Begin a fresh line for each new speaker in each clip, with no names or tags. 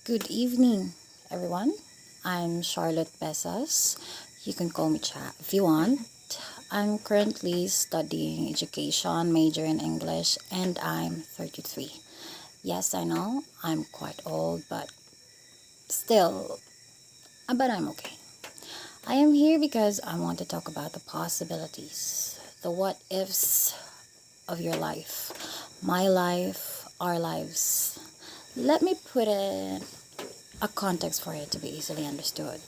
Good evening, everyone. I'm Charlotte Pesas. You can call me Cha if you want. I'm currently studying education, major in English, and I'm 33. Yes, I know I'm quite old, but still, but I'm okay. I am here because I want to talk about the possibilities, the what ifs of your life, my life, our lives. Let me put in a context for it to be easily understood.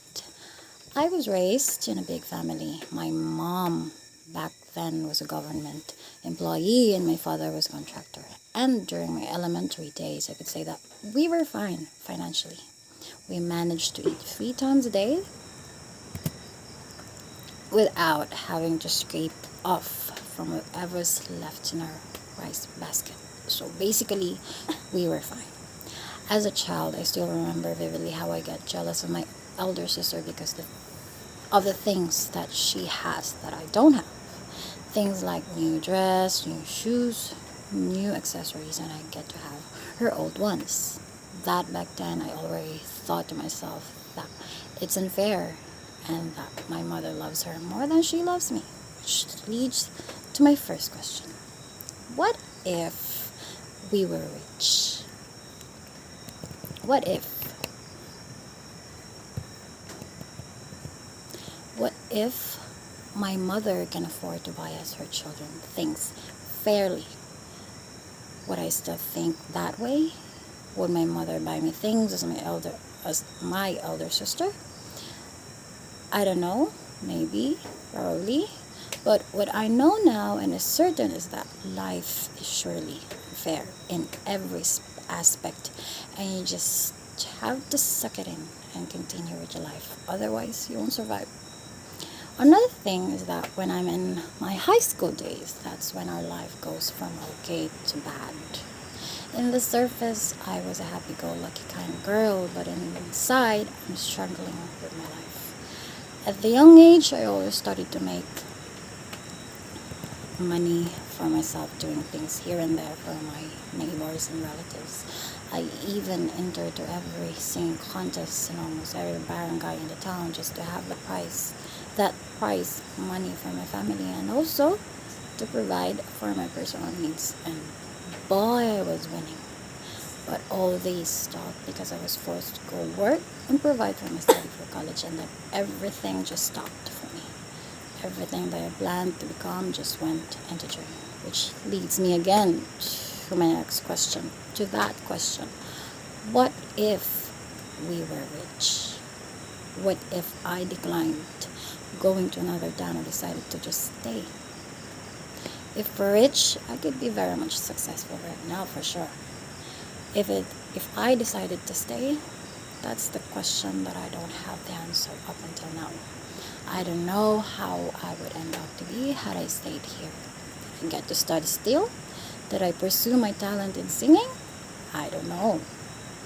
I was raised in a big family. My mom back then was a government employee and my father was a contractor. And during my elementary days, I could say that we were fine financially. We managed to eat 3 times a day without having to scrape off from whatever's left in our rice basket. So basically, we were fine. As a child, I still remember vividly how I get jealous of my elder sister because of the things that she has that I don't have. Things like new dress, new shoes, new accessories, and I get to have her old ones. That back then, I already thought to myself that it's unfair and that my mother loves her more than she loves me. Which leads to my first question. What if we were rich? What if? What if my mother can afford to buy us her children things fairly? Would I still think that way? Would my mother buy me things as my elder sister? I don't know. Maybe, probably. But what I know now and is certain is that life is surely fair in every aspect, and you just have to suck it in and continue with your life. Otherwise, you won't survive. Another thing is that when I'm in my high school days, that's when our life goes from okay to bad. In the surface, I was a happy-go-lucky kind of girl, but inside, I'm struggling with my life. At the young age, I always started to make money for myself, doing things here and there for my neighbors and relatives. I even entered to every singing contest in almost every barangay in the town just to have that prize money for my family and also to provide for my personal needs. And boy, I was winning. But all these stopped because I was forced to go work and provide for my study for college, and then everything just stopped for me. Everything that I planned to become just went into dream. Which leads me again to my next question, to that question. What if we were rich? What if I declined going to another town and decided to just stay? If we're rich, I could be very much successful right now for sure. If I decided to stay, that's the question that I don't have the answer up until now. I don't know how I would end up to be had I stayed here. Did I get to study still? Did I pursue my talent in singing? I don't know.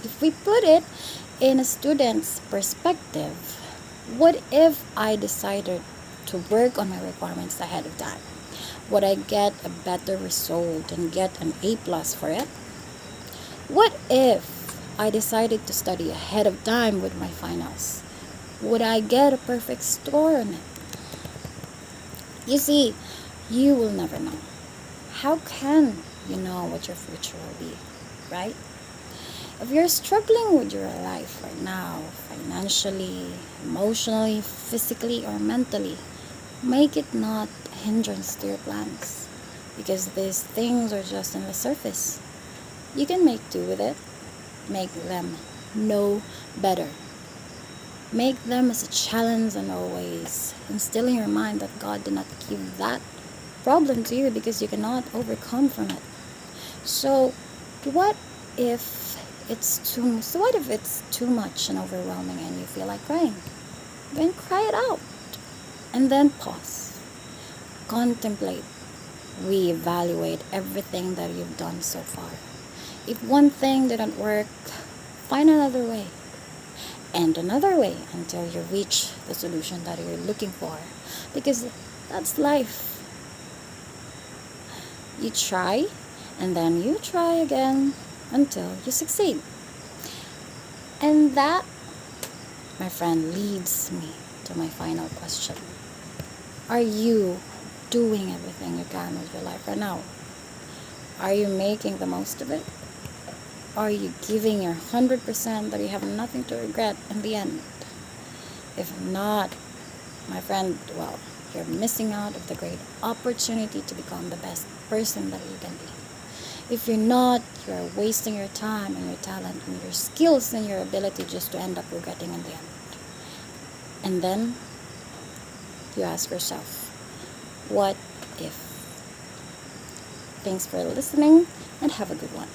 If we put it in a student's perspective, what if I decided to work on my requirements ahead of time? Would I get a better result and get an A plus for it? What if I decided to study ahead of time with my finals? Would I get a perfect score on it? You see, you will never know. How can you know what your future will be, right? If you're struggling with your life right now, financially, emotionally, physically, or mentally, make it not a hindrance to your plans. Because these things are just on the surface. You can make do with it. Make them know better. Make them as a challenge and always instill in your mind that God did not give that problem to you because you cannot overcome from it. So what if what if it's too much and overwhelming and you feel like crying? Then cry it out. And then pause. Contemplate. Reevaluate everything that you've done so far. If one thing didn't work, find another way. And another way until you reach the solution that you're looking for. Because that's life. You try, and then you try again until you succeed. And that, my friend, leads me to my final question. Are you doing everything you can with your life right now? Are you making the most of it? Are you giving your 100% that you have nothing to regret in the end? If not, my friend, well, you're missing out of the great opportunity to become the best person that you can be. If you're not, you're wasting your time and your talent and your skills and your ability just to end up regretting in the end. And then you ask yourself, what if? Thanks for listening and have a good one.